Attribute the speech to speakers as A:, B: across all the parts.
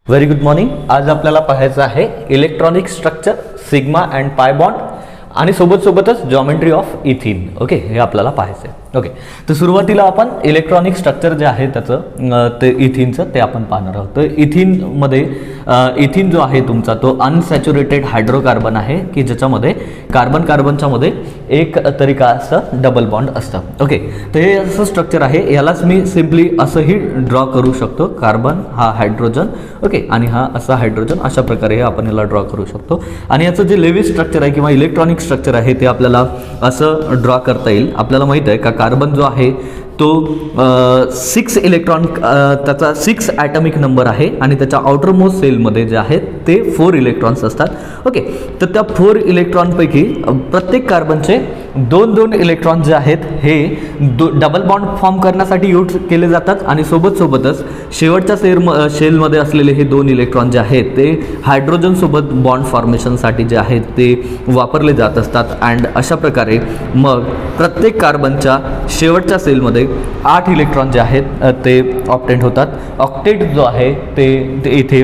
A: Very good morning. आज आपल्याला पाहायचं आहे electronic structure, sigma and pi bond आणि सोबतच जॉमेट्री ऑफ इथिन. ओके, हे आपल्याला पाहायचं आहे. ओके, तर सुरुवातीला आपण इलेक्ट्रॉनिक स्ट्रक्चर जे आहे त्याचं ते इथिनचं ते आपण पाहणार आहोत. तर इथिनमध्ये इथिन जो आहे तुमचा तो अनसॅच्युरेटेड हायड्रोकार्बन आहे की ज्याच्यामध्ये कार्बनच्या मध्ये एक तरी का असं डबल बॉन्ड असतं. ओके, तर हे असं स्ट्रक्चर आहे. यालाच मी सिम्पली असंही ड्रॉ करू शकतो. कार्बन हा हायड्रोजन, ओके, आणि हा असा हायड्रोजन, अशा प्रकारे आपण याला ड्रॉ करू शकतो. आणि याचं जे लेविस स्ट्रक्चर आहे किंवा इलेक्ट्रॉनिक स्ट्रक्चर आहे ते आपल्याला असं ड्रॉ करता येईल. आपल्याला माहित आहे का कार्बन जो आहे तो 6 इलेक्ट्रॉन, त्याचा 6 ॲटॉमिक नंबर आहे आणि त्याच्या आउटरमोस्ट सेलमध्ये जे आहेत ते 4 इलेक्ट्रॉन्स असतात. ओके, तर त्या 4 इलेक्ट्रॉनपैकी प्रत्येक कार्बनचे 2 इलेक्ट्रॉन जे आहेत हे डबल बॉन्ड फॉर्म करण्यासाठी यूज केले जातात आणि सोबतच शेवटच्या शेलमध्ये असलेले हे 2 इलेक्ट्रॉन जे आहेत ते हायड्रोजनसोबत बॉन्ड फॉर्मेशनसाठी जे आहेत ते वापरले जात असतात. अँड अशा प्रकारे मग प्रत्येक कार्बनच्या शेवटच्या सेलमध्ये 8 इलेक्ट्रॉन जे आहेत ते ऑक्टेट होतात. ऑक्टेट जो आहे ते इथे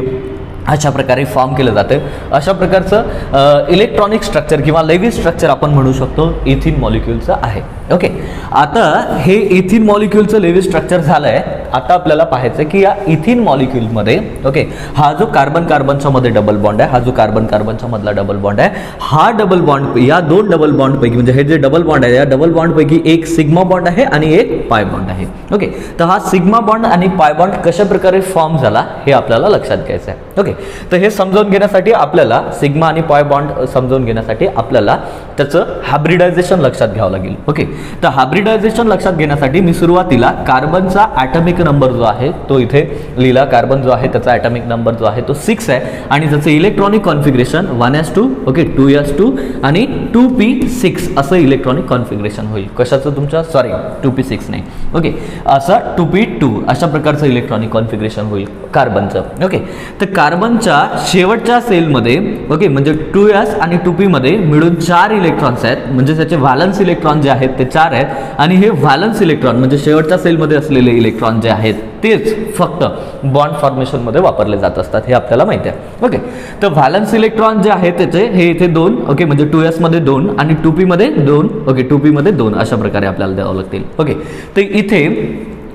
A: अशा प्रकारे फॉर्म केलं जातं. अशा प्रकारचं इलेक्ट्रॉनिक स्ट्रक्चर किंवा लेविस स्ट्रक्चर आपण म्हणू शकतो इथिन मॉलिक्यूलचं आहे. ओके, आता हे इथिन मॉलिक्यूलचं लेविस स्ट्रक्चर झालं आहे. आता आपल्याला पाहायचं की या इथिन मॉलिक्यूलमध्ये, ओके, हा जो कार्बनच्या मध्ये डबल बॉन्ड आहे, हा जो कार्बनच्या मधला डबल बॉन्ड आहे, हा डबल बॉन्ड या 2 डबल बॉन्डपैकी म्हणजे हे जे डबल बॉन्ड आहे या डबल बॉन्डपैकी एक सिग्मा बॉन्ड आहे आणि एक पाय बॉन्ड आहे. ओके, तर हा सिग्मा बॉन्ड आणि पाय बॉन्ड कशा प्रकारे फॉर्म झाला हे आपल्याला लक्षात घ्यायचं आहे. ओके, तर हे समजावून घेण्यासाठी आपल्याला सिग्मा आणि पाय बॉन्ड समजावून घेण्यासाठी आपल्याला त्याचं हायब्रिडायझेशन लक्षात घ्यावं लागेल. ओके, तर हायब्रिडायझेशन लक्षात घेण्यासाठी मी सुरुवातीला कार्बनचा ॲटॉमिक नंबर जो आहे तो इथे लिहिला. कार्बन जो आहे त्याचा ॲटॉमिक नंबर जो आहे तो 6 आहे आणि त्याचं electronic configuration 1s2, okay, 2s2 आणि 2p6 असं इलेक्ट्रॉनिक कॉन्फिगरेशन होईल. कशाचं तुमच्या, सॉरी, 2p6 नाही, ओके, असं 2p2 अशा प्रकारचं इलेक्ट्रॉनिक कॉन्फिगरेशन होईल कार्बनचं. ओके, तर कार्बनच्या शेवटच्या सेलमध्ये, ओके, म्हणजे 2s आणि 2p मध्ये मिळून 4 इलेक्ट्रॉन्स आहेत. म्हणजे त्याचे व्हॅलन्स इलेक्ट्रॉन जे आहेत ते 4 आहेत आणि हे व्हॅलन्स इलेक्ट्रॉन म्हणजे शेवटच्या सेलमध्ये असलेले इलेक्ट्रॉन जे आहेत तेच फक्त बॉन्ड फॉर्मेशन मध्ये वापरले जात असतात, हे आपल्याला माहिती आहे. ओके, तर व्हॅलन्स इलेक्ट्रॉन जे आहे त्याचे हे इथे 2, ओके, म्हणजे 2s मध्ये 2 आणि 2p मध्ये 2, ओके, 2p मध्ये 2 अशा प्रकारे आपल्याला द्यावं लागतील. ओके, तर इथे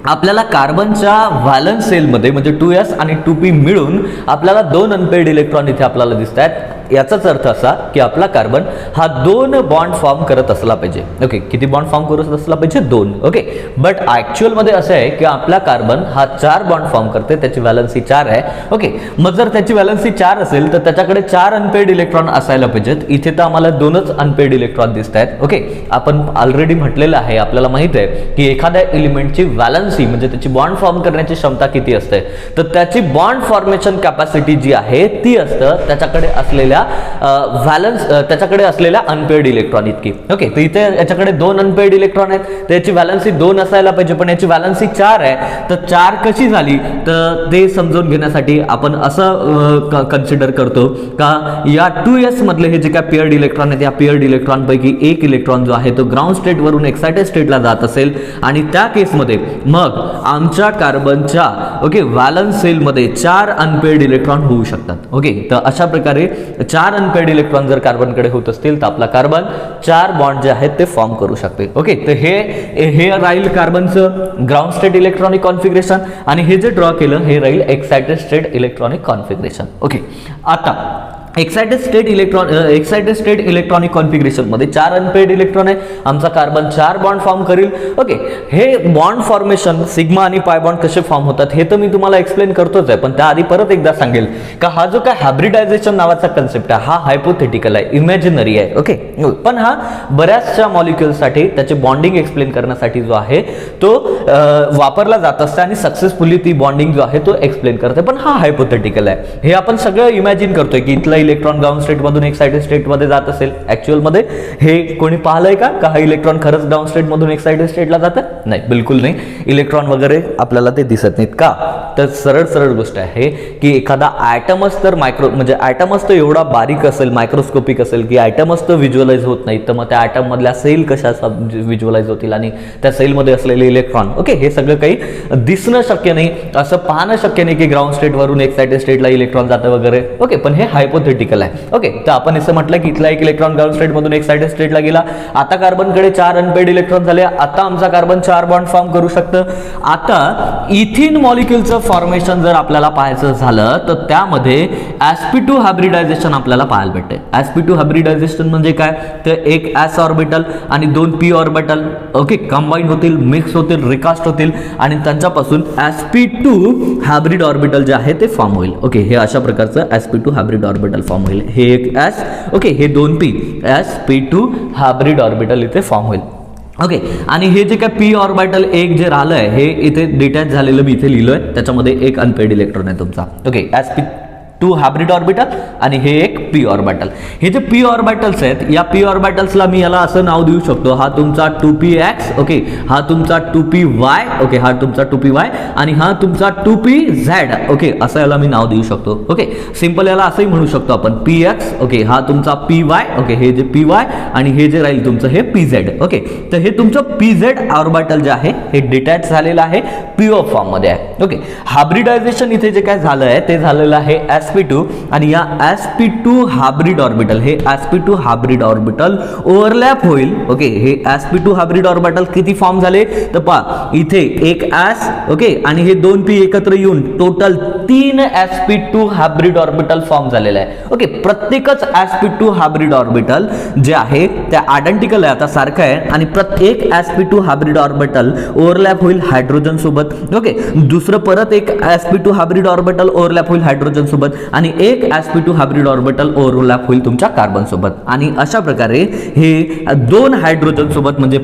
A: आपल्याला कार्बनच्या व्हॅलन्स सेलमध्ये म्हणजे 2s आणि 2p मिळून आपल्याला 2 अनपेड इलेक्ट्रॉन इथे आपल्याला दिसत आहेत. याचाच अर्थ असा की आपला कार्बन हा 2 बॉन्ड फॉर्म करत असला पाहिजे. ओके, किती बॉन्ड फॉर्म करत असला पाहिजे? 2. ओके, बट ॲक्च्युअलमध्ये असं आहे की आपला कार्बन हा 4 बॉन्ड फॉर्म करते, त्याची व्हॅलन्सी 4 आहे. ओके, मग जर त्याची व्हॅलन्सी 4 असेल तर त्याच्याकडे 4 अनपेड इलेक्ट्रॉन असायला पाहिजेत. इथे तर आम्हाला 2च अनपेड इलेक्ट्रॉन दिसत आहेत. ओके, आपण ऑलरेडी म्हटलेलं आहे, आपल्याला माहित आहे की एखाद्या एलिमेंटची व्हॅलन्सी म्हणजे त्याची बॉन्ड फॉर्म करण्याची क्षमता किती असते, तर त्याची बॉन्ड फॉर्मेशन कॅपॅसिटी जी आहे ती असतं त्याच्याकडे असलेल्या त्याच्याकडे असलेल्या अनपेड इलेक्ट्रॉन इतकी. ओके, तर इथे याच्याकडे 2 अनपेड इलेक्ट्रॉन आहेत, त्याची व्हॅलन्सी 2 असायला पाहिजे, पण याची व्हॅलन्सी 4 आहे. तर 4 कशी झाली तर ते समजून घेण्यासाठी आपण असं कन्सिडर करतो का या 2s मधले हे जे काय पेअर्ड इलेक्ट्रॉन आहेत, या पेअर्ड इलेक्ट्रॉन पैकी एक इलेक्ट्रॉन जो आहे तो ग्राउंड स्टेट वरून एक्साइटेड स्टेटला जात असेल आणि त्या केसमध्ये मग आमच्या कार्बनच्या, ओके, व्हॅलन्स सेलमध्ये 4 अनपेड इलेक्ट्रॉन होऊ शकतात. ओके, तर अशा प्रकारे 4 अनपेड इलेक्ट्रॉन जर कार्बनकडे होत असतील तर आपला कार्बन 4 बॉन्ड जे आहेत ते फॉर्म करू शकते. ओके, तर हे राहील कार्बनचं ग्राउंड स्टेट इलेक्ट्रॉनिक कॉन्फिगरेशन आणि हे जे ड्रॉ केलं हे राहील excited state electronic configuration. Okay, आता एक्साइटेड स्टेट इलेक्ट्रॉनिक कॉन्फिगरेशन मध्ये 4 अनपेड इलेक्ट्रॉन आहे. आमचा कार्बन 4 बॉन्ड फॉर्म करेल. ओके, हे बॉन्ड फॉर्मेशन सिग्मा आणि पाय बॉन्ड कसे फॉर्म होतात हे तर मी तुम्हाला एक्सप्लेन करतोच आहे, पण त्याआधी परत एकदा सांगेल का हा जो काय हायब्रिडायझेशन नावाचा कन्सेप्ट आहे हा हायपोथेटिकल आहे, इमॅजिनरी आहे. ओके, पण हा बऱ्याचशा मॉलिक्युल्ससाठी त्याचे बॉन्डिंग एक्सप्लेन करण्यासाठी जो आहे तो वापरला जात असतो आणि सक्सेसफुली ती बॉन्डिंग जो आहे तो एक्सप्लेन करते, पण हा हायपोथेटिकल आहे. हे आपण सगळं इमॅजिन करतोय की इथला इलेक्ट्रॉन ग्राउंड स्टेट मधून एक्साइटेड स्टेट मध्ये जात असेल, ऍक्च्युअल मध्ये हे कोणी पाहिलंय का हा इलेक्ट्रॉन खरंच ग्राउंड स्टेट मधून एक्साइटेड स्टेटला जातं? नाही, बिलकुल नाही. इलेक्ट्रॉन वगैरे आपल्याला ते दिसत नाहीत का? तर सरळ गोष्ट आहे की एखादा ॲटमच तर म्हणजे ॲटमच तर एवढा बारीक असेल, मायक्रोस्कोपिक असेल की ॲटमच तर व्हिज्युअलाइज होत नाही, तर मग त्या ॲटम मधल्या सेल कशा व्हिज्युअलाइज होतील आणि त्या सेलमध्ये असलेले इलेक्ट्रॉन, ओके, हे सगळं काही दिसणं शक्य नाही, असं पाहणं शक्य नाही की ग्राउंड स्टेट वरून एक्साइटेड स्टेटला इलेक्ट्रॉन जातं वगैरे, ओके. पण हे हायपोथेटिकल आहे, ओके. तर आपण असं म्हटलं की इथला एक इलेक्ट्रॉन ग्राउंड स्टेट मधून एक्साइटेड स्टेटला गेला, आता कार्बनकडे 4 अनपेड इलेक्ट्रॉन झाले, आता आमचा कार्बन 4 बॉन्ड फॉर्म करू शकतं. आता इथिन मॉलिक्युलचं फॉर्मेशन जर आपल्याला पाहायचं झालं तर त्यामध्ये sp2 हायब्रिडायझेशन आपल्याला पाहायला भेटते. sp2 हायब्रिडायझेशन म्हणजे काय? तर एक s ऑर्बिटल आणि 2 p ऑर्बिटल, ओके, कंबाईन होतील, मिक्स होतील, रिकास्ट होतील आणि त्यांच्यापासून sp2 हायब्रिड ऑर्बिटल जे आहे ते फॉर्म होईल, ओके. हे अशा प्रकारचं sp2 हायब्रिड ऑर्बिटल फॉर्म होईल. हे एक s, ओके, हे 2 p, sp2 हायब्रिड ऑर्बिटल इथे फॉर्म होईल, ओके. आणि हे जे काय पी ऑर्बिटल एक जे राहिलंय हे इथे डिटॅच झालेलं मी इथे लिहिलोय, त्याच्यामध्ये एक अनपेड इलेक्ट्रॉन आहे तुमचा, ओके. sp2 हायब्रिड ऑर्बिटल आणि हे एक पी ऑर्बिटल. हे जे पी ऑर्बिटल्स आहेत, या पी ऑर्बिटल्सला मी याला असं नाव देऊ शकतो, हा तुमचा 2px, ओके, हा तुमचा 2py, ओके, हा तुमचा 2py आणि हा तुमचा 2pz, ओके, असं याला मी नाव देऊ शकतो, ओके. सिंपल याला असंही म्हणू शकतो आपण px, ओके, हा तुमचा py, ओके, हे जे py आणि हे जे राहील तुमचं हे pz, ओके. तर हे तुमचं pz ऑर्बिटल जे आहे हे डिटॅच झालेलं आहे, पीओ फॉर्म मध्ये आहे, ओके. हायब्रिडायझेशन इथे जे काय झालं आहे ते झालेलं आहे sp2 आणि या sp2 हायब्रिड ऑर्बिटल, हे sp2 हायब्रिड ऑर्बिटल ओव्हरलॅप होईल, ओके. हे sp2 हायब्रिड ऑर्बिटल किती फॉर्म झाले तर पहा इथे एक s, ओके, आणि हे 2p एकत्र येऊन total 3 sp2 hybrid orbital form झालेला आहे, ओके. प्रत्येकच sp2 हायब्रिड ऑर्बिटल जे आहे त्या आयडेंटिकल आहे, आता सारखं आहे आणि प्रत्येक sp2 हायब्रिड ऑर्बिटल ओव्हरलॅप होईल हायड्रोजन सोबत, ओके. दुसरं परत एक sp2 हायब्रिड ऑर्बिटल ओव्हरलॅप होईल हायड्रोजन सोबत आणि एक sp2 हायब्रिड ऑर्बिटल ओव्हरलॅप होईल तुमच्या कार्बन सोबत आणि अशा प्रकारे हे 2 हायड्रोजन सोबत म्हणजे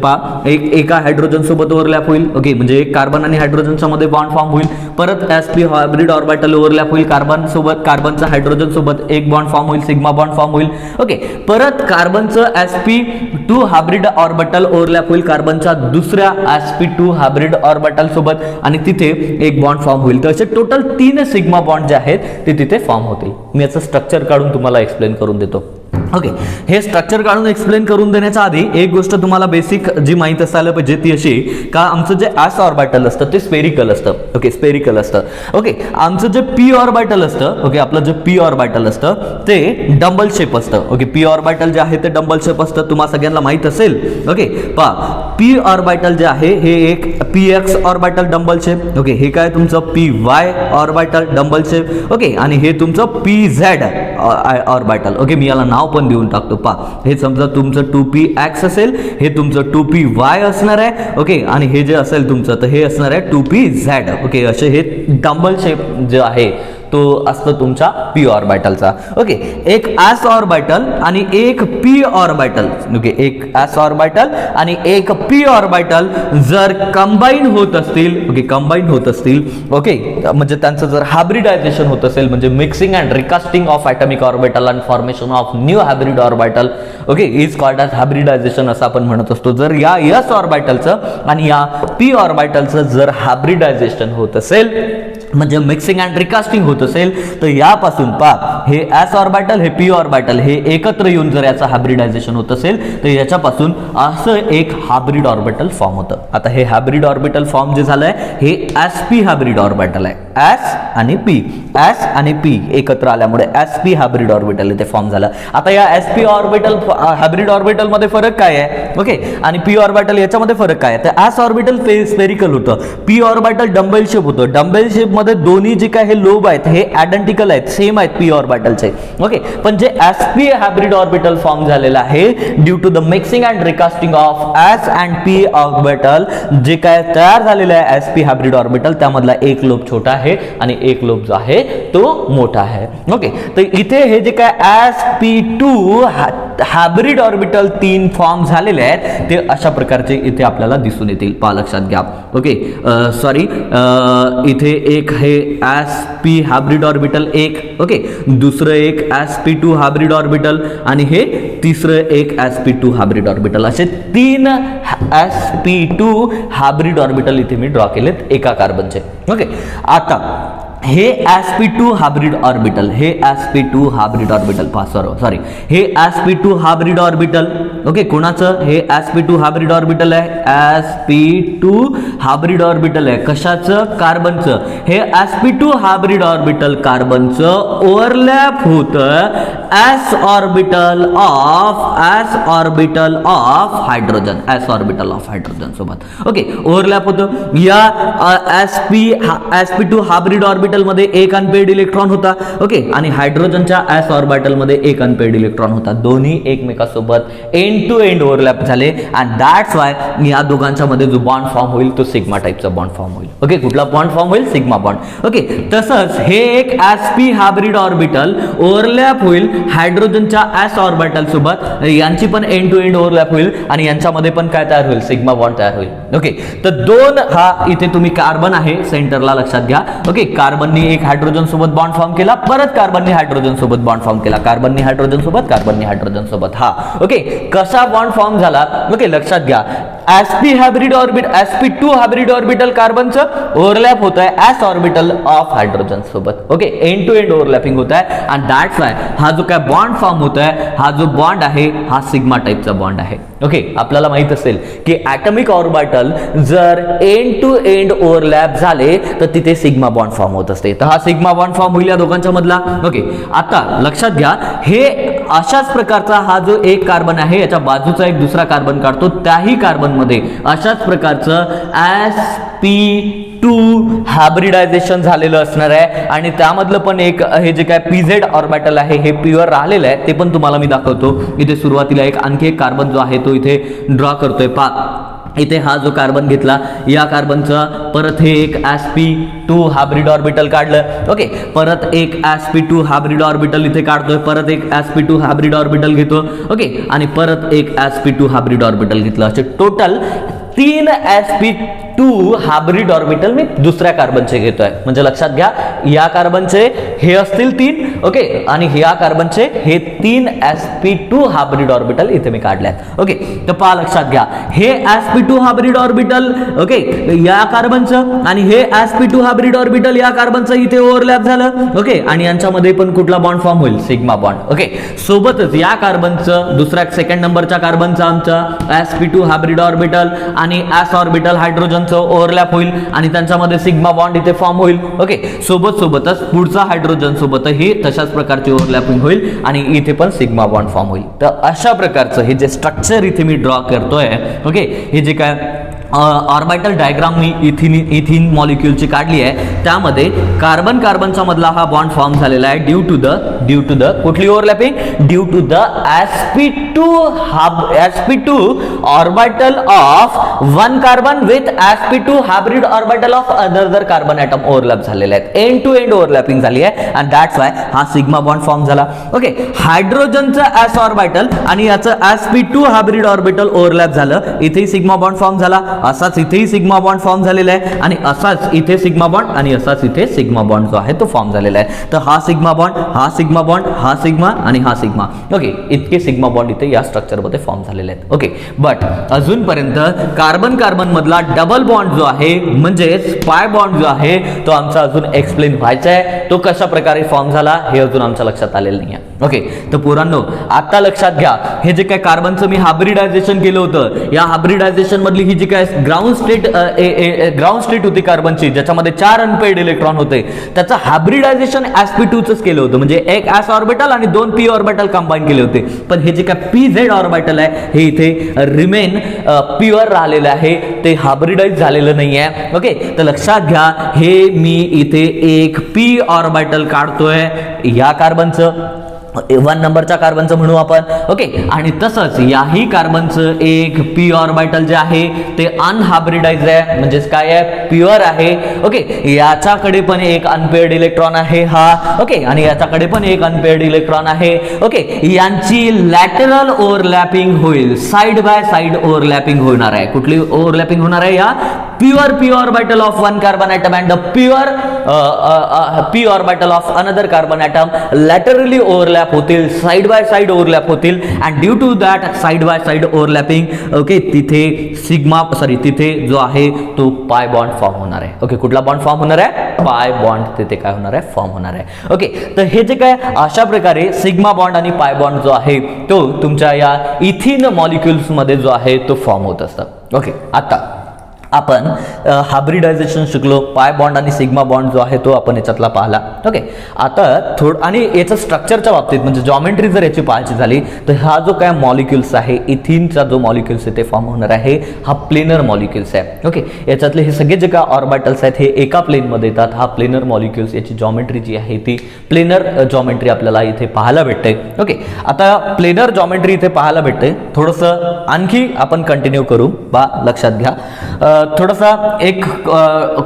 A: एका हायड्रोजन सोबत ओव्हरलॅप होईल, ओके. म्हणजे एक कार्बन आणि हायड्रोजनच्या मध्ये बॉन्ड फॉर्म होईल, परत sp हायब्रिड ऑर्बिटल ओव्हरलॅप होईल कार्बन सोबत, कार्बनचा हायड्रोजन सोबत एक बॉन्ड फॉर्म होईल, सिग्मा बॉन्ड फॉर्म होईल, ओके. परत कार्बनचं sp2 हायब्रिड ऑर्बिटल ओव्हरलॅप होईल कार्बनच्या दुसऱ्या sp2 हायब्रिड ऑर्बिटल सोबत आणि तिथे एक बॉन्ड फॉर्म होईल. तर असे टोटल 3 सिग्मा बॉन्ड जे आहेत ते तिथे फॉर्म होतील. मी याचं स्ट्रक्चर काढून तुम्हाला एक्सप्लेन करून देतो, ओके. हे स्ट्रक्चर काढून एक्सप्लेन करून देण्याच्या आधी एक गोष्ट तुम्हाला बेसिक जी माहित असायला पाहिजे ती अशी का आमचं जे s ऑर्बिटल असतं ते स्पेरिकल असतं, ओके, स्पेरिकल असतं, ओके. आमचं जे p ऑर्बिटल असतं, ओके, आपलं जे p ऑर्बिटल असतं ते डंबल शेप असतं, ओके. p ऑर्बिटल जे आहे ते डंबल शेप असतं, तुम्हाला सगळ्यांना माहित असेल, ओके. पहा p ऑर्बिटल जे आहे हे एक px orbital dumbbell shape, okay. हे काय तुमचं py orbital dumbbell shape, okay. आणि हे तुमचं pz ऑर्बिटल, ओके. मी याला नाव पण देऊन टाकतो, पहा हे समजा तुमचं 2px असेल, हे तुमचं 2py असणार आहे, ओके. आणि हे जे असेल तुमचं तर हे असणार आहे 2pz, ओके. असे हे डंबल शेप जे आहे तो असतो तुमच्या p ऑर्बिटलचा, ओके. एक s ऑर्बिटल आणि एक p ऑर्बिटल, ओके. एक s ऑर्बिटल आणि एक p ऑर्बिटल जर कंबाईन होत असतील, ओके, कंबाईन होत असतील, ओके, म्हणजे त्यांचं जर हायब्रिडायझेशन होत असेल म्हणजे mixing and recasting of atomic orbital and formation of new hybrid orbital, okay, is called as hybridisation असं आपण म्हणत असतो. जर या s ऑर्बिटलचं आणि या p ऑर्बिटलचं जर हायब्रिडायझेशन होत असेल म्हणजे मिक्सिंग अँड रिकास्टिंग होत असेल तर यापासून पहा हे s ऑर्बिटल हे p ऑर्बिटल हे एकत्र येऊन जर याचं हायब्रिडायझेशन होत असेल तर याच्यापासून असं एक हायब्रिड ऑर्बिटल फॉर्म होतं. आता हे हायब्रिड ऑर्बिटल फॉर्म जे झालंय हे sp हायब्रिड ऑर्बिटल आहे, s आणि p एकत्र आल्यामुळे sp हायब्रिड ऑर्बिटल इथे फॉर्म झालं. आता या sp ऑर्बिटल हायब्रिड ऑर्बिटल मध्ये फरक काय आहे, ओके, आणि p ऑर्बिटल याच्यामध्ये फरक काय आहे. तर s ऑर्बिटल स्फेरिकल होतं, p ऑर्बिटल डंबेल शेप होतं. डंबेल शेप मध्ये दोन्ही जे काय हे लोब आहेत हे आयडेंटिकल आहेत, सेम आहेत p ऑर्बिटलचे, ओके. पण जे sp हायब्रिड ऑर्बिटल फॉर्म झालेलं आहे due to the mixing and recasting of s and p orbital जे काय तयार झालेलं आहे sp हायब्रिड ऑर्बिटल त्यामधला एक लोब छोटा आहे आणि एक लोब जो आहे तो मोठा आहे, ओके. तर इथे हे जे काय sp2 हायब्रिड ऑर्बिटल 3 फॉर्म झालेले आहेत ते अशा प्रकारचे इथे आपल्याला दिसून येतील. पहा लक्षात घ्या. ओके सॉरी इथे एक हे sp हायब्रिड ऑर्बिटल एक, ओके दुसरं एक sp2 हायब्रिड ऑर्बिटल आणि हे तिसरं एक sp2 हायब्रिड ऑर्बिटल, असे 3 sp2 हायब्रिड ऑर्बिटल इथे मी ड्रॉ केलेत एका कार्बनचे. ओके आता हे sp2 हायब्रिड ऑर्बिटल, हे sp2 हायब्रिड ऑर्बिटल सॉरी हे sp2 हायब्रिड ऑर्बिटल, ओके कोणाचं हे sp2 हायब्रिड ऑर्बिटल आहे, sp2 हायब्रिड ऑर्बिटल आहे कशाचं, कार्बनचं. हे sp2 हायब्रिड ऑर्बिटल कार्बनचं ओव्हरलॅप होतं s orbital of hydrogen, s orbital of hydrogen सोबत. ओके ओव्हरलॅप होतं. या sp2 हायब्रिड ऑर्बिटल मध्ये एक अनपेड इलेक्ट्रॉन होता, ओके आणि हायड्रोजनच्या s ऑर्बिटल मध्ये एक अनपेड इलेक्ट्रॉन होता. दोन्ही एकमेकांसोबत एंड टू एंड ओव्हरलॅप झाले अँड दॅट्स वाय या दोघांच्या मध्ये जो बॉन्ड फॉर्म होईल तो सिग्मा टाइपचा बॉन्ड फॉर्म होईल. ओके कुठला बॉन्ड फॉर्म होईल, सिग्मा बॉन्ड. ओके तसंच हे एक sp हायब्रिड ऑर्बिटल ओव्हरलॅप होईल हायड्रोजनच्या s ऑर्बिटल सोबत, यांची पण एंड टू एंड ओव्हरलॅप होईल आणि यांच्यामध्ये पण काय तयार होईल, सिग्मा बॉन्ड तयार होईल. ओके तर दोन हा इथे तुम्ही कार्बन आहे सेंटरला लक्षात घ्या. ओके कार्बननी एक हायड्रोजन सोबत बॉन्ड फॉर्म केला, परत कार्बननी हायड्रोजन सोबत बॉन्ड फॉर्म केला, कार्बननी हायड्रोजन सोबत हा. ओके कसा बॉन्ड फॉर्म झाला, ओके लक्षात घ्या. sp2 हायब्रिड ऑर्बिटल कार्बनचं ओव्हरलॅप होत आहे s ऑर्बिटल ऑफ हायड्रोजन सोबत. Okay end to end overlapping होत आहे अँड दॅट्स वाय हा जो काय बॉन्ड फॉर्म होत आहे, हा जो बॉन्ड आहे हा सिग्मा टाइपचा बॉन्ड आहे. ओके आपल्याला माहित असेल की ॲटॉमिक ऑर्बिटल जर एंड टू एंड ओव्हरलॅप झाले तर तिथे सिग्मा बॉन्ड फॉर्म होत असते. तर हा सिग्मा बॉन्ड फॉर्म होईल या दोघांच्या मधला. ओके आता लक्षात घ्या हे अशाच प्रकारचा हा जो एक कार्बन आहे याच्या बाजूचा एक दुसरा कार्बन काढतो, त्याही कार्बन मध्ये अशाच प्रकारचं sp2 हायब्रिडायझेशन झालेलं असणार आहे आणि त्यामधलं पण एक हे जे काय pz ऑर्बिटल आहे हे प्युअर राहिलेलं आहे ते पण तुम्हाला मी दाखवतो. इथे सुरुवातीला एक आणखी एक कार्बन जो आहे तो इथे ड्रॉ करतोय. इथे हा जो कार्बन घेतला या कार्बनचा परत हे एक sp2 हायब्रिड ऑर्बिटल काढलं. ओके परत एक sp2 हायब्रिड ऑर्बिटल इथे काढतोय, परत एक sp2 हायब्रिड ऑर्बिटल घेतो. ओके आणि परत एक sp2 हायब्रिड ऑर्बिटल घेतलं. असे टोटल 3 sp2 हायब्रिड ऑर्बिटल मी दुसऱ्या कार्बनचे घेतोय. म्हणजे लक्षात घ्या या कार्बनचे हे असतील 3, ओके आणि या कार्बनचे हे 3 sp2 हायब्रिड ऑर्बिटल इथे मी काढल्यात. ओके तर पहा लक्षात घ्या हे sp2 हायब्रिड ऑर्बिटल ओके या कार्बनचं आणि हे sp2 हायब्रिड ऑर्बिटल या कार्बनचं इथे ओव्हरलॅप झालं. ओके आणि यांच्यामध्ये पण कुठला बॉन्ड फॉर्म होईल, सिग्मा बॉन्ड. ओके सोबतच या कार्बनचं दुसऱ्या सेकंड नंबरच्या कार्बनचं आमचं sp2 हायब्रिड ऑर्बिटल आणि s ऑर्बिटल हायड्रोजनचं ओव्हरलॅप होईल आणि त्यांच्यामध्ये सिग्मा बॉन्ड इथे फॉर्म होईल. ओके सोबतच पुढचा हायड्रोजन सोबत ही तशाच प्रकारची ओव्हरलॅपिंग होईल आणि इथे पण सिग्मा बॉन्ड फॉर्म होईल. तर अशा प्रकारचं हे जे स्ट्रक्चर इथे मी ड्रॉ करतोय, ओके हे जे काय ऑर्बिटल डायग्राम मी इथिन मॉलिक्यूलची काढली आहे त्यामध्ये कार्बनचा मधला हा बॉन्ड फॉर्म झालेला आहे ड्यू टू द कुठली overlapping, due to the sp2 orbital of one carbon with sp2 hybrid orbital of another carbon atom overlap झालेले आहेत, एंड टू एंड ओव्हरलॅपिंग झाली आहे अँड दॅट्स वाय हा सिग्मा बॉन्ड फॉर्म झाला. Okay हायड्रोजनचं s orbital आणि याचं sp2 hybrid orbital overlap झालं, इथे सिग्मा बॉन्ड फॉर्म झाला. असाच इथेही सिग्मा बॉन्ड फॉर्म झालेला आहे आणि असाच इथे सिग्मा बॉन्ड आणि असाच इथे सिग्मा बॉन्ड जो आहे तो फॉर्म झालेला आहे. तर हा सिग्मा बॉन्ड, हा सिग्मा बॉन्ड, हा सिग्मा आणि हा सिग्मा. ओके इतके सिग्मा बॉन्ड इथे या स्ट्रक्चर मध्ये फॉर्म झालेले आहेत. ओके बट अजूनपर्यंत कार्बन मधला डबल बॉन्ड जो आहे म्हणजे पाय बॉन्ड जो आहे तो आमचा अजून एक्सप्लेन व्हायचा आहे. तो कशा प्रकारे फॉर्म झाला हे अजून आमच्या लक्षात आलेलं नाही आहे. ओके तर पोरांनो आता लक्षात घ्या हे जे काय कार्बनचं मी हायब्रिडायझेशन केलं होतं या हायब्रिडायझेशन मधली ही जी काय ग्राउंड स्टेट होती कार्बनची ज्याच्यामध्ये 4 अनपेड इलेक्ट्रॉन होते त्याचं हायब्रिडायझेशन sp2 च केलं होतं. म्हणजे एक s ऑर्बिटल आणि 2 p ऑर्बिटल कंबाईन केले होते. पण हे जे काय pz ऑर्बिटल आहे हे इथे रिमेन प्युअर राहिलेलं आहे, ते हायब्रिडाइज झालेलं नाही आहे. ओके तर लक्षात घ्या हे मी इथे एक p ऑर्बिटल काढतोय या कार्बनचं 1 नंबरच्या कार्बनचं म्हणू आपण. ओके, आणि तसंच याही कार्बनचं एक p ऑर्बिटल जे आहे ते अनहायब्रिडाइज आहे, म्हणजेच काय आहे, प्युअर आहे. ओके, याच्याकडे पण एक अनपेअर्ड इलेक्ट्रॉन आहे हा. ओके, आणि याच्याकडे पण एक अनपेअर्ड इलेक्ट्रॉन आहे. ओके, यांची लॅटरल ओव्हरलॅपिंग होईल, साइड बाय साइड ओव्हरलॅपिंग होणार आहे. कुठली ओव्हरलॅपिंग होणार आहे, या pure p orbital of one carbon atom and the pure p orbital of another carbon atom laterally overlap होतील, साइड बाय साइड ओव्हरलॅप होतील. And due to that side by side overlapping, okay, तिथे जो आहे तो pi bond form होणार आहे. Okay, कुठला bond form होणार आहे, पाय बॉन्ड तिथे काय होणार आहे, फॉर्म होणार आहे. ओके, तर हे जे काय अशा प्रकारे सिग्मा बॉन्ड आणि पाय बॉन्ड जो आहे तो तुमच्या या इथिन मॉलिक्युल्स मध्ये जो आहे तो फॉर्म होत असतं. ओके, आता आपण हायब्रिडायझेशन शिकलो, पाय बॉन्ड आणि सिग्मा बॉन्ड जो आहे तो आपण याच्यातला पाहिला. ओके, आता आणि याचं स्ट्रक्चरच्या बाबतीत म्हणजे जॉमेट्री जर याची पाहायची झाली तर हा जो काय मॉलिक्युल्स आहे, इथिनचा जो मॉलिक्युल्स आहे ते फॉर्म होणार आहे, हा प्लेनर मॉलिक्युल्स आहे. ओके, याच्यातले हे सगळे जे काय ऑर्बिटल्स आहेत हे एका प्लेनमध्ये येतात. हा प्लेनर मॉलिक्युल्स, याची जॉमेट्री जी आहे ती प्लेनर जॉमेट्री आपल्याला इथे पाहायला भेटते. ओके, आता प्लेनर जॉमेट्री इथे पाहायला भेटते. थोडंसं आणखी आपण कंटिन्यू करू बा, लक्षात घ्या. थोडासा एक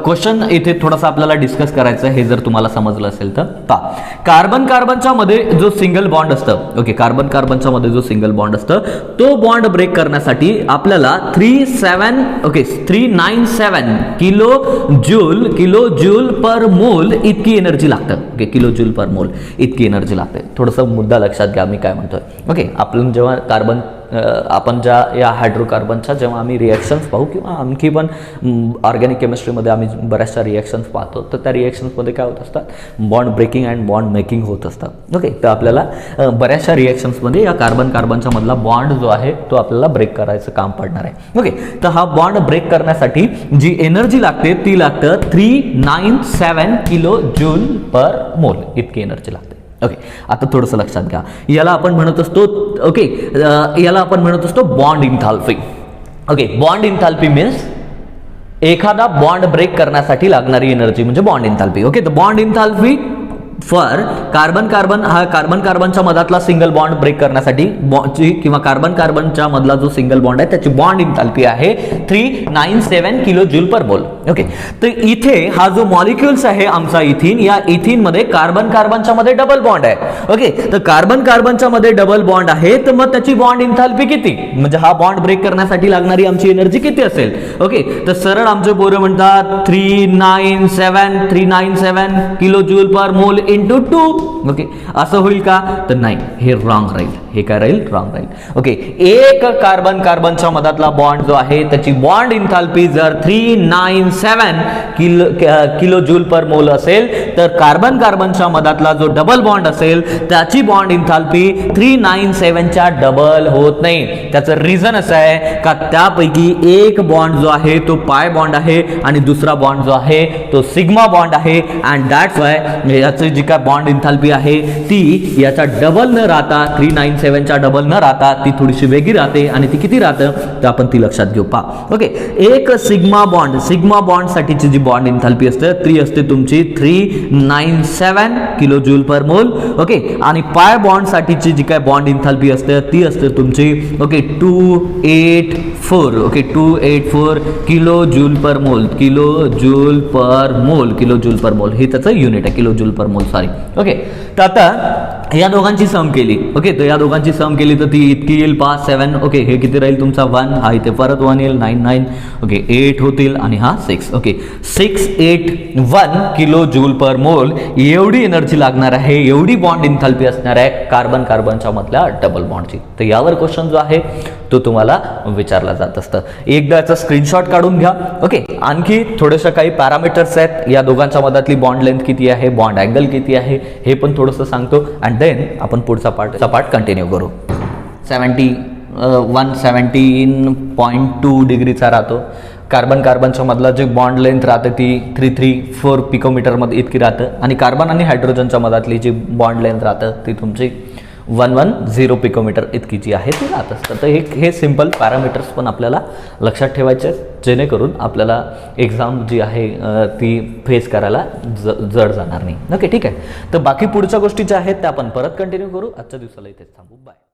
A: क्वेश्चन इथे थोडासा आपल्याला डिस्कस करायचं आहे, हे जर तुम्हाला समजलं असेल तर पहा. कार्बन कार्बनच्या मध्ये जो सिंगल बॉन्ड असतं, ओके, कार्बन कार्बनच्या मध्ये जो सिंगल बॉन्ड असतं तो बॉन्ड ब्रेक करण्यासाठी आपल्याला 397 किलो जूल पर मोल इतकी एनर्जी लागतं. ओके, किलो जूल पर मोल इतकी एनर्जी लागते. थोडंसं मुद्दा लक्षात घ्या मी काय म्हणतोय. ओके, आपण जेव्हा आपण ज्या या हायड्रोकार्बनच्या जेव्हा आम्ही रिॲक्शन्स पाहू किंवा आणखी पण ऑर्गॅनिक केमिस्ट्रीमध्ये आम्ही बऱ्याचशा रिॲक्शन्स पाहतो, तर त्या रिॲक्शन्समध्ये काय होत असतात, bond breaking and bond making होत असतात. ओके, तर आपल्याला बऱ्याचशा रिॲक्शन्समध्ये या कार्बन कार्बनच्या मधला बॉन्ड जो आहे तो आपल्याला ब्रेक करायचं काम पडणार आहे. ओके, तर हा बॉन्ड ब्रेक करण्यासाठी जी एनर्जी लागते ती लागतं 397 किलो जूल पर मोल इतकी एनर्जी लागते. ओके, आता थोडंसं लक्षात घ्या. याला आपण म्हणत असतो, ओके, याला आपण म्हणत असतो bond enthalpy. Okay, bond enthalpy means एखादा बॉन्ड ब्रेक करण्यासाठी लागणारी एनर्जी म्हणजे बॉन्ड इंथाल्पी. ओके, तर बॉन्ड इंथाल्पी फॉर कार्बन कार्बनच्या मधातला सिंगल बॉन्ड ब्रेक करण्यासाठी किंवा कार्बन कार्बनच्या मधला जो सिंगल बॉन्ड आहे त्याची बॉन्ड इंथाल्पी आहे 397 किलो जूल पर मोल. ओके, तर इथे हा जो मॉलिक्युल्स आहे आमचा इथिन, या इथिन मध्ये कार्बन कार्बनच्या मध्ये डबल बॉन्ड आहे. ओके, तर कार्बन कार्बनच्या मध्ये डबल बॉन्ड आहे, तर मग त्याची बॉन्ड इंथाल्पी किती, म्हणजे हा बॉन्ड ब्रेक करण्यासाठी लागणारी आमची एनर्जी किती असेल. ओके, तर सरळ आमचे पोरं म्हणतात 397 kilo joule per mole into 2. Okay, असं होईल का, तर नाही, हे रॉंग राहील. हे काय राहील, रॉंग राहील. ओके, एक कार्बन कार्बनच्या मधातला बॉन्ड जो आहे त्याची बॉन्ड इंथाल्पी जर 397 किलो जूल पर मोल असेल, तर कार्बन कार्बनच्या मधातला जो डबल बॉन्ड असेल त्याची बॉन्ड इंथाल्पी 397 च्या डबल होत नाही. त्याचं रिझन असं आहे का त्यापैकी एक बॉन्ड जो आहे तो पाय बॉन्ड आहे आणि दुसरा बॉन्ड जो आहे तो सिग्मा बॉन्ड आहे. अँड दॅट्स वाय याची जी काय बॉन्ड इंथाल्पी आहे ती याचा डबल न राहता 397 च्या डबल न राहता ती थोडीशी वेगळी राहते. आणि ती किती राहतं तर आपण ती लक्षात घेऊ. पहा, ओके, एक सिग्मा बॉन्ड साठीची जी बॉन्ड इंथाल्पी असते ती असते तुमची 397 किलो जूल पर मोल. ओके, आणि पाय बॉन्ड साठीची जी काय बॉन्ड इंथाल्पी असते ती असते तुमची, okay, 284. Okay, 284 kilo joule per mole. Kilo joule per मोल हे त्याचं युनिट आहे, किलो जूल पर मोल, सॉरी. ओके, तर आता या दोघांची सम केली. ओके, तर या दोघांची सम केली तर ती इतकी येईल 5 7. ओके, हे किती राहील तुमचा 1, हा इथे परत 1 येईल, 9 9. ओके, 8 होतील आणि हा 6. ओके, 681 किलो जूल पर मोल एवढी एनर्जी लागणार आहे, एवढी बॉन्ड इंथाल्पी असणार आहे कार्बन कार्बनच्या मधल्या डबल बॉन्डची. तर यावर क्वेश्चन जो आहे तो तुम्हाला विचारला जात असतं. एकदा याचा स्क्रीनशॉट काढून घ्या. ओके, आणखी थोडेसे काही पॅरामीटर्स आहेत, या दोघांच्या मधातली बॉन्ड लेंथ किती आहे, बॉन्ड अँगल किती आहे हे पण थोडंसं सांगतो. अँड देन आपण पुढचा पार्ट कंटिन्यू करू. 117.2 डिग्रीचा राहतो. कार्बन कार्बनच्या मधला जे बॉन्ड लेंथ राहते ती 334 पिकोमीटर मध्ये इतकी राहतं. आणि कार्बन आणि हायड्रोजनच्या मधातली जी बॉन्ड लेंथ राहतं ती तुमची 110 पिकोमीटर इतकी जी आहे ती राहत असतं. तर हे सिम्पल पॅरामीटर्स पण आपल्याला लक्षात ठेवायचे जेणेकरून आपल्याला एक्झाम जी आहे ती फेस करायला जड जाणार नाही. ओके, ठीक आहे. तर बाकी पुढच्या गोष्टी ज्या आहेत त्या आपण परत कंटिन्यू करू. आजच्या दिवसाला इथेच थांबू. बाय.